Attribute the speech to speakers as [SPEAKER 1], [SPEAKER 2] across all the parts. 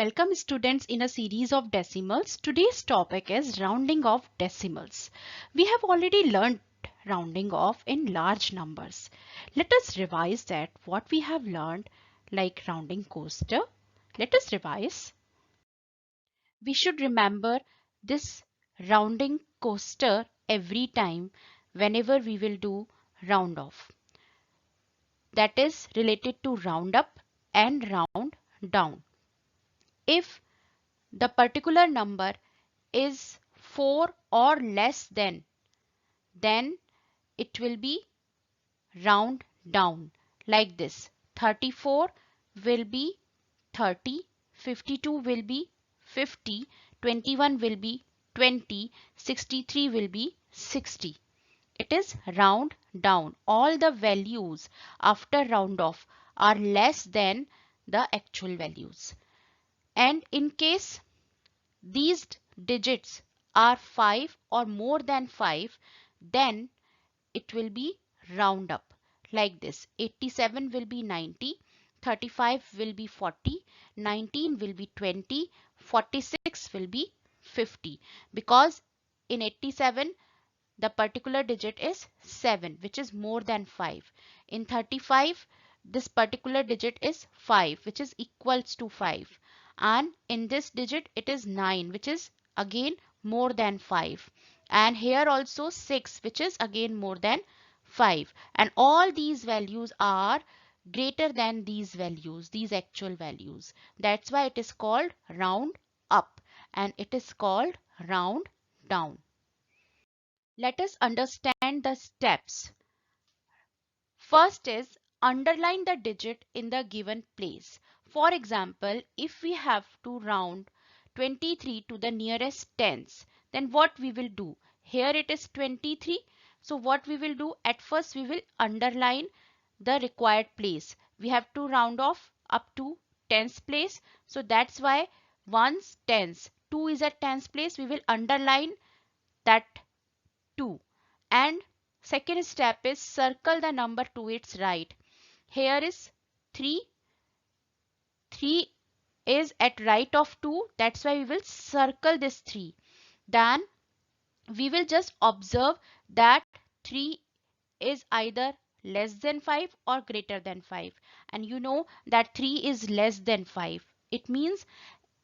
[SPEAKER 1] Welcome students in a series of decimals. Today's topic is rounding off decimals. We have already learned rounding off in large numbers. Let us revise that what we have learned, like rounding coaster. Let us revise. We should remember this rounding coaster every time whenever we will do round off. That is related to round up and round down. If the particular number is 4 or less than, then it will be round down like this. 34 will be 30, 52 will be 50, 21 will be 20, 63 will be 60. It is round down. All the values after round off are less than the actual values. And in case these digits are 5 or more than 5, then it will be round up like this. 87 will be 90, 35 will be 40, 19 will be 20, 46 will be 50. Because in 87 the particular digit is 7, which is more than 5. In 35 this particular digit is 5, which is equals to 5. And in this digit it is 9, which is again more than 5. And here also 6, which is again more than 5. And all these values are greater than these values, these actual values. That's why it is called round up and it is called round down. Let us understand the steps. First is underline the digit in the given place. For example, if we have to round 23 to the nearest tens, then what we will do? Here it is 23. So what we will do? At first we will underline the required place. We have to round off up to tens place. So that's why ones tens, 2 is at tens place. We will underline that 2. And second step is circle the number to its right. Here is 3. 3 is at right of 2. That's why we will circle this 3. Then we will just observe that 3 is either less than 5 or greater than 5. And you know that 3 is less than 5. It means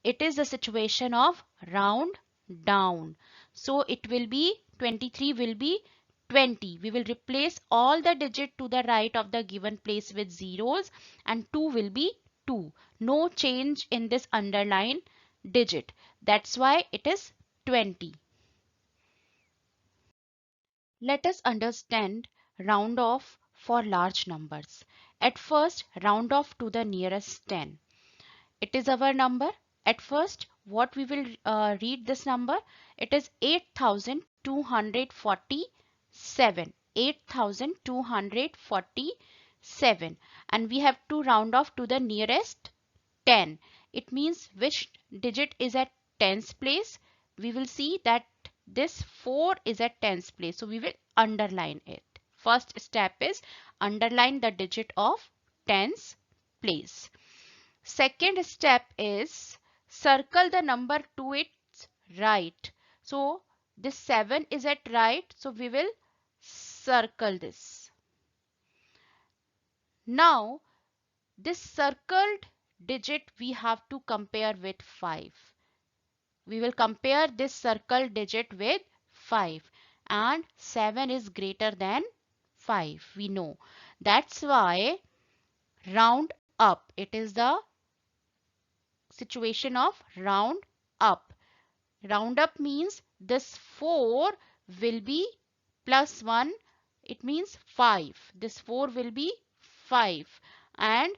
[SPEAKER 1] it is a situation of round down. So it will be 23 will be 20. We will replace all the digit to the right of the given place with zeros and 2 will be 2. No change in this underlined digit. That's why it is 20. Let us understand round off for large numbers. At first, round off to the nearest 10. It is our number. At first, what we will read this number? It is 8,247. 8,247. And we have to round off to the nearest 10. It means which digit is at tens place? We will see that this 4 is at tens place. So we will underline it. First step is underline the digit of tens place. Second step is circle the number to its right. So this 7 is at right. So we will circle this. Now this circled digit we have to compare with 5. We will compare this circled digit with 5 and 7 is greater than 5. We know. That's why round up. It is the situation of round up. Round up means this 4 will be plus 1. It means 5. This 4 will be 5 and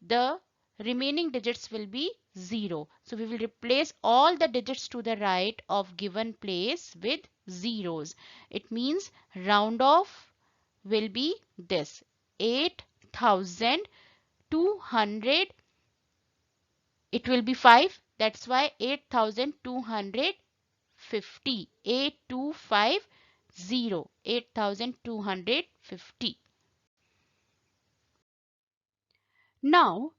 [SPEAKER 1] the remaining digits will be 0. So we will replace all the digits to the right of given place with zeros. It means round off will be this 8,200. It will be 5. That's why 8,250. 8250. 8,250. Now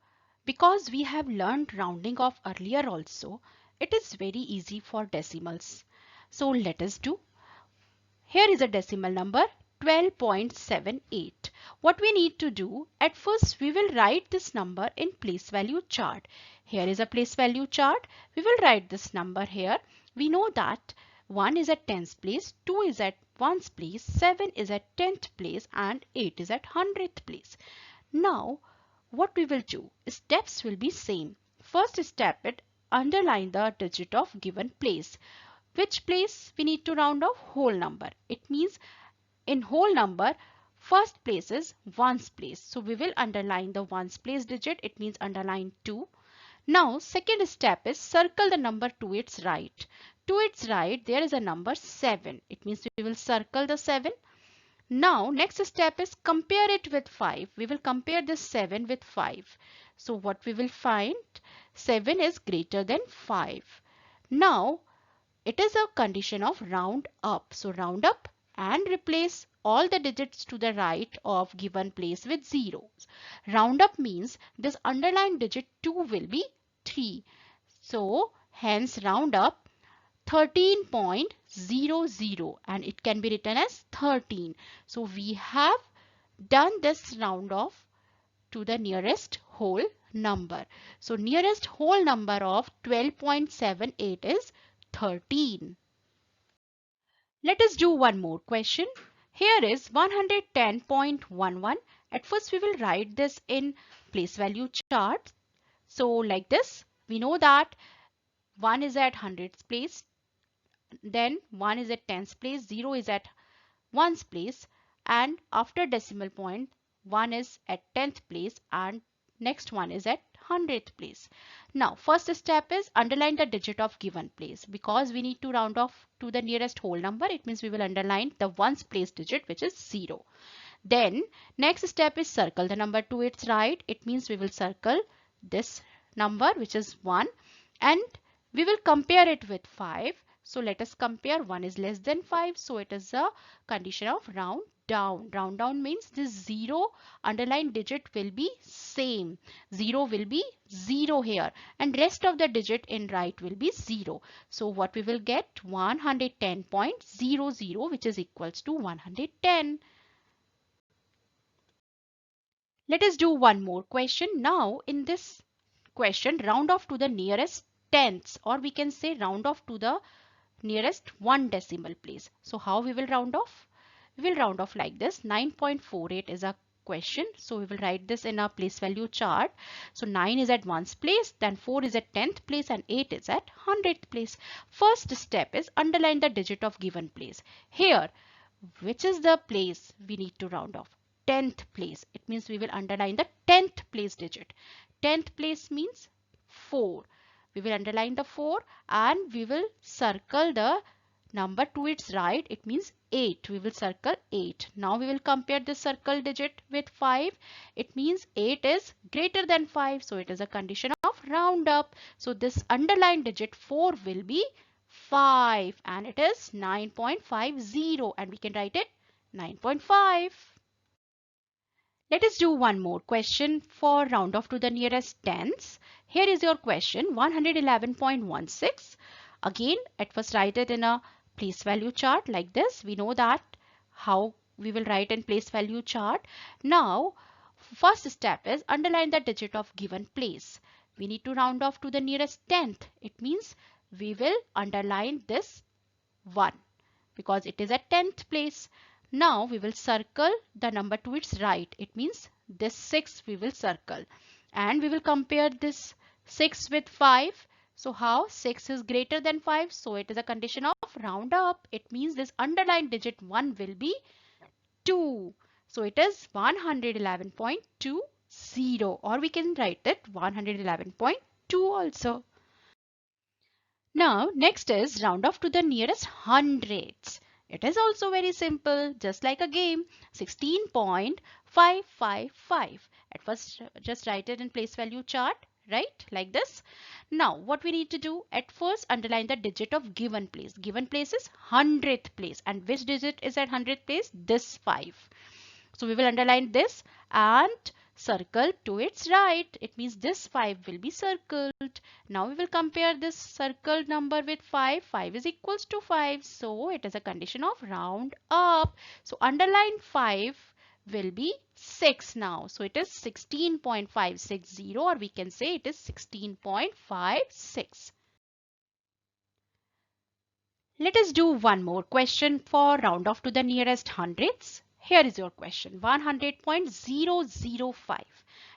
[SPEAKER 1] Because we have learned rounding off earlier also, it is very easy for decimals. So let us do. Here is a decimal number 12.78. What we need to do, at first we will write this number in place value chart. Here is a place value chart. We will write this number here. We know that 1 is at tens place, 2 is at ones place, 7 is at 10th place and 8 is at 100th place. Now what we will do, steps will be same. First step, it underline the digit of given place. Which place we need to round off? Whole number. It means in whole number, first place is ones place. So we will underline the ones place digit. It means underline 2. Now second step is circle the number to its right. To its right there is a number 7. It means we will circle the 7. Now next step is compare it with 5. We will compare this 7 with 5. So what we will find? 7 is greater than 5. Now it is a condition of round up. So round up and replace all the digits to the right of given place with zeros. Round up means this underlined digit 2 will be 3. So hence round up 13.00 and it can be written as 13. So we have done this round off to the nearest whole number. So nearest whole number of 12.78 is 13. Let us do one more question. Here is 110.11. At first we will write this in place value chart. So like this, we know that 1 is at hundredths place, then 1 is at tens place, 0 is at ones place, and after decimal point 1 is at 10th place and next one is at 100th place. Now first step is underline the digit of given place. Because we need to round off to the nearest whole number, it means we will underline the ones place digit, which is 0. Then next step is circle the number to its right. It means we will circle this number, which is 1, and we will compare it with 5. So let us compare. 1 is less than 5. So it is a condition of round down. Round down means this 0 underlined digit will be same. 0 will be 0 here and rest of the digit in right will be 0. So what we will get? 110.00, which is equals to 110. Let us do one more question. Now in this question, round off to the nearest tenths, or we can say round off to the nearest one decimal place. So how we will round off? We will round off like this. 9.48 is a question. So we will write this in a place value chart. So 9 is at ones place, then 4 is at 10th place and 8 is at 100th place. First step is underline the digit of given place. Here, which is the place we need to round off? 10th place. It means we will underline the 10th place digit. 10th place means 4. We will underline the 4 and we will circle the number to its right. It means 8. We will circle 8. Now we will compare this circle digit with 5. It means 8 is greater than 5. So it is a condition of round up. So this underlined digit 4 will be 5 and it is 9.50 and we can write it 9.5. Let us do one more question for round off to the nearest tens. Here is your question 111.16. Again, at first write it in a place value chart like this. We know that how we will write in place value chart. Now, first step is underline the digit of given place. We need to round off to the nearest tenth. It means we will underline this 1 because it is at 10th place. Now we will circle the number to its right. It means this 6 we will circle and we will compare this 6 with 5. So how? 6 is greater than 5. So it is a condition of round up. It means this underlined digit 1 will be 2. So it is 111.20 or we can write it 111.2 also. Now next is round off to the nearest hundreds. It is also very simple, just like a game. 16.555. At first just write it in place value chart, right? Like this. Now what we need to do, at first underline the digit of given place. Given place is 100th place and which digit is at 100th place? This 5. So we will underline this and circle to its right. It means this 5 will be circled. Now we will compare this circled number with 5. 5 is equals to 5. So it is a condition of round up. So underline 5 will be 6 now. So it is 16.560, or we can say it is 16.56. Let us do one more question for round off to the nearest hundreds. Here is your question, 100.005.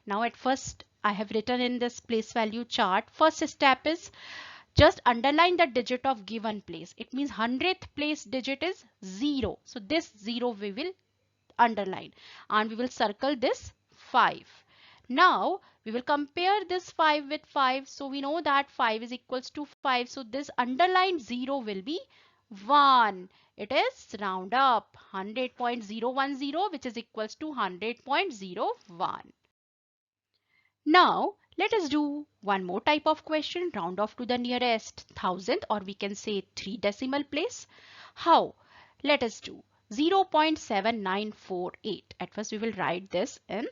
[SPEAKER 1] Now at first I have written in this place value chart. First step is just underline the digit of given place. It means 100th place digit is 0. So this 0 we will underline and we will circle this 5. Now we will compare this 5 with 5. So we know that 5 is equals to 5. So this underlined 0 will be 1. It is round up 100.010, which is equals to 100.01. Now let us do one more type of question, round off to the nearest thousandth, or we can say 3 decimal place. How? Let us do 0.7948. At first we will write this in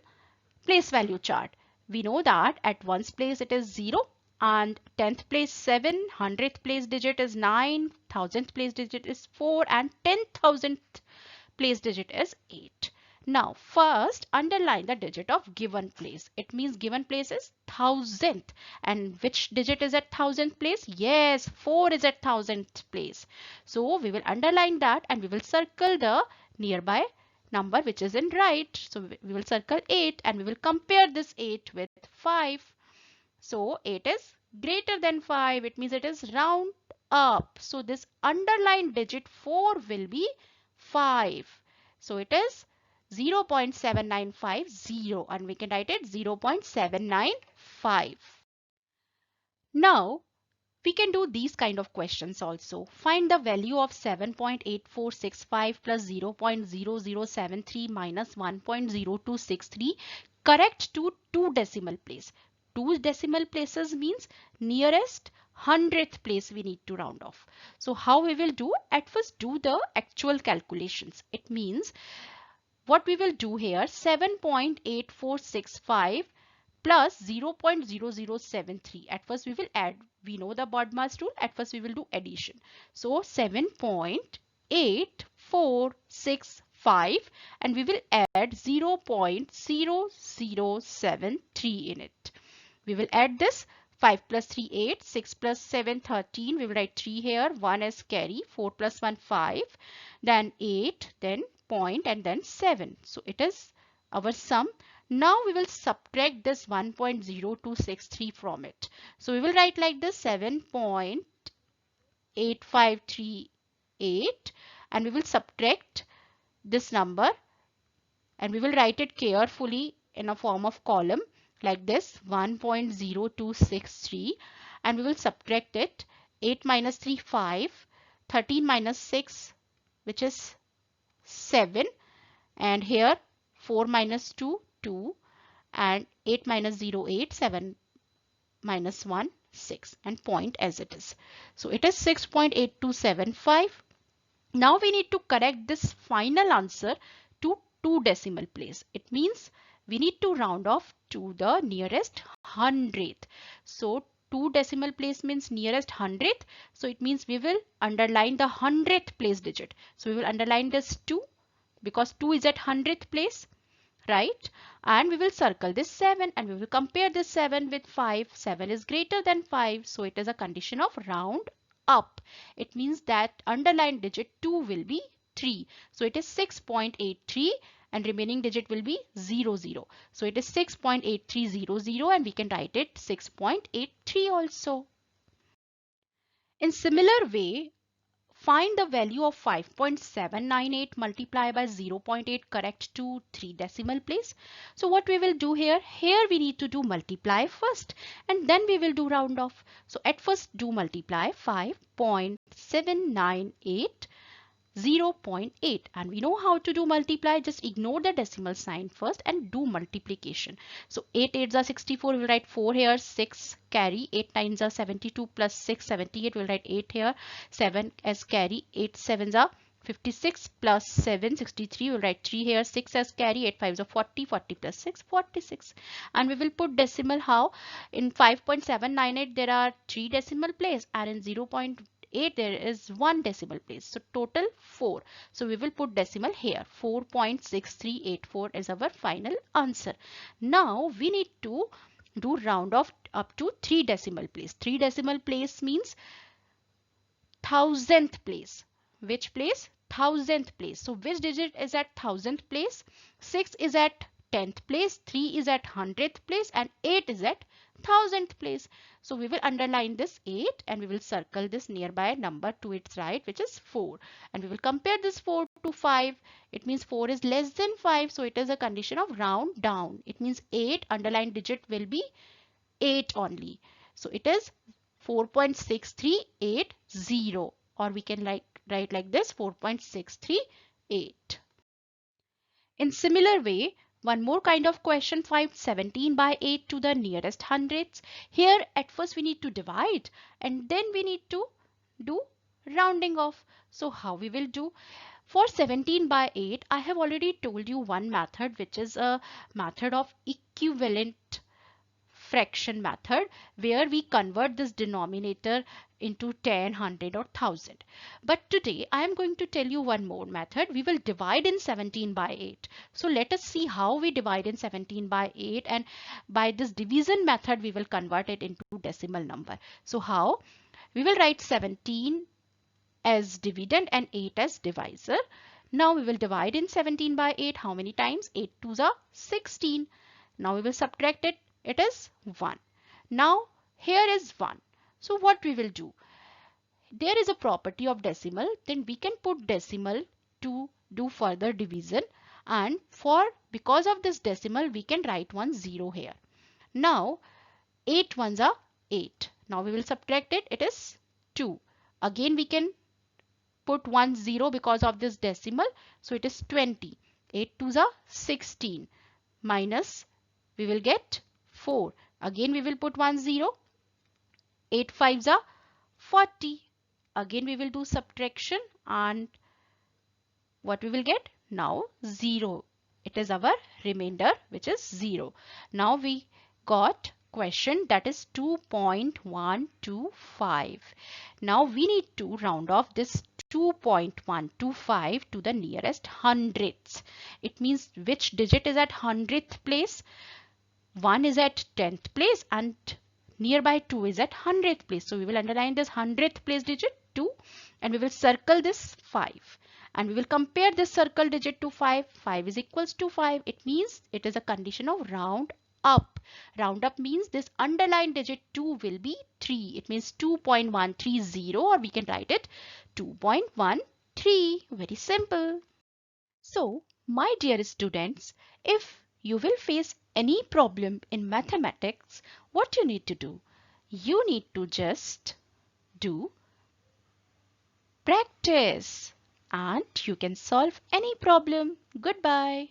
[SPEAKER 1] place value chart. We know that at 1's place it is 0 and 10th place 7, 100th place digit is 9, 1000th place digit is 4 and 10,000th place digit is 8. Now first underline the digit of given place. It means given place is 1000th, and which digit is at 1000th place? Yes, 4 is at 1000th place. So we will underline that and we will circle the nearby number which is in right. So we will circle 8 and we will compare this 8 with 5. So 8 is greater than 5. It means it is round up. So this underlined digit 4 will be 5. So it is 0.7950 and we can write it 0.795. Now we can do these kind of questions also. Find the value of 7.8465 plus 0.0073 minus 1.0263 correct to 2 decimal place. 2 decimal places means nearest 100th place we need to round off. So how we will do? At first do the actual calculations. It means what we will do here, 7.8465 plus 0.0073. At first we will add. We know the BODMAS rule. At first we will do addition. So 7.8465 and we will add 0.0073 in it. We will add this. 5 plus 3 8, 6 plus 7 13. We will write 3 here, 1 as carry, 4 plus 1 5, then 8, then point and then 7. So it is our sum. Now we will subtract this 1.0263 from it. So we will write like this, 7.8538 and we will subtract this number and we will write it carefully in a form of column like this, 1.0263, and we will subtract it. 8 minus 3 5, 13 minus 6 which is 7, and here 4 minus 2 2, and 8 minus 0 8, 7 minus 1 6, and point as it is. So it is 6.8275. Now we need to correct this final answer to 2 decimal place. It means we need to round off to the nearest 100th. So 2 decimal place means nearest 100th. So it means we will underline the 100th place digit. So we will underline this 2 because 2 is at 100th place, right? And we will circle this 7 and we will compare this 7 with 5. 7 is greater than 5. So it is a condition of round up. It means that underlined digit 2 will be 3. So it is 6.83 and remaining digit will be 00. So it is 6.8300 and we can write it 6.83 also. In similar way, find the value of 5.798 multiplied by 0.8 correct to 3 decimal place. So what we will do here, we need to do multiply first and then we will do round off. So at first do multiply 5.798 0.8, and we know how to do multiply. Just ignore the decimal sign first and do multiplication. So 8 8s are 64. We'll write 4 here, 6 carry, 8 9s are 72 plus 6 78. We'll write 8 here, 7 as carry, 8 7s are 56 plus 7, 63. We'll write 3 here, 6 as carry, 8 5s are 40, 40 plus 6, 46. And we will put decimal how? In 5.798 there are 3 decimal place, and in 0.8 there is 1 decimal place. So total 4. So we will put decimal here. 4.6384 is our final answer. Now we need to do round off up to 3 decimal place. 3 decimal place means thousandth place. Which place? Thousandth place. So which digit is at thousandth place? 6 is at 10th place, 3 is at 100th place, and 8 is at thousandth place. So we will underline this 8 and we will circle this nearby number to its right, which is 4. And we will compare this 4 to 5. It means 4 is less than 5. So it is a condition of round down. It means 8 underlined digit will be 8 only. So it is 4.6380, or we can write like this, 4.638. In similar way, one more kind of question, find 17 by 8 to the nearest hundreds. Here at first we need to divide and then we need to do rounding off. So how we will do? For 17 by 8, I have already told you one method, which is a method of equivalent fraction method, where we convert this denominator into 10, 100 or 1000. But today I am going to tell you one more method. We will divide in 17 by 8. So let us see how we divide in 17 by 8, and by this division method we will convert it into decimal number. So how? We will write 17 as dividend and 8 as divisor. Now we will divide in 17 by 8. How many times? 8 2s are 16. Now we will subtract it. It is 1. Now here is 1. So what we will do? There is a property of decimal. Then we can put decimal to do further division. And because of this decimal, we can write 1 0 here. Now 8 ones are 8. Now we will subtract it. It is 2. Again we can put 1 0 because of this decimal. So it is 20. 8 2s are 16. Minus we will get 4. Again we will put 1 0. 8 5s are 40. Again we will do subtraction and what we will get? Now 0. It is our remainder, which is 0. Now we got question, that is 2.125. Now we need to round off this 2.125 to the nearest hundredths. It means which digit is at hundredth place? 1 is at 10th place and nearby 2 is at 100th place. So we will underline this 100th place digit 2 and we will circle this 5. And we will compare this circle digit to 5. 5 is equals to 5. It means it is a condition of round up. Round up means this underlined digit 2 will be 3. It means 2.130, or we can write it 2.13. Very simple. So, my dear students, if you will face any problem in mathematics, what you need to do? You need to just do practice and you can solve any problem. Goodbye.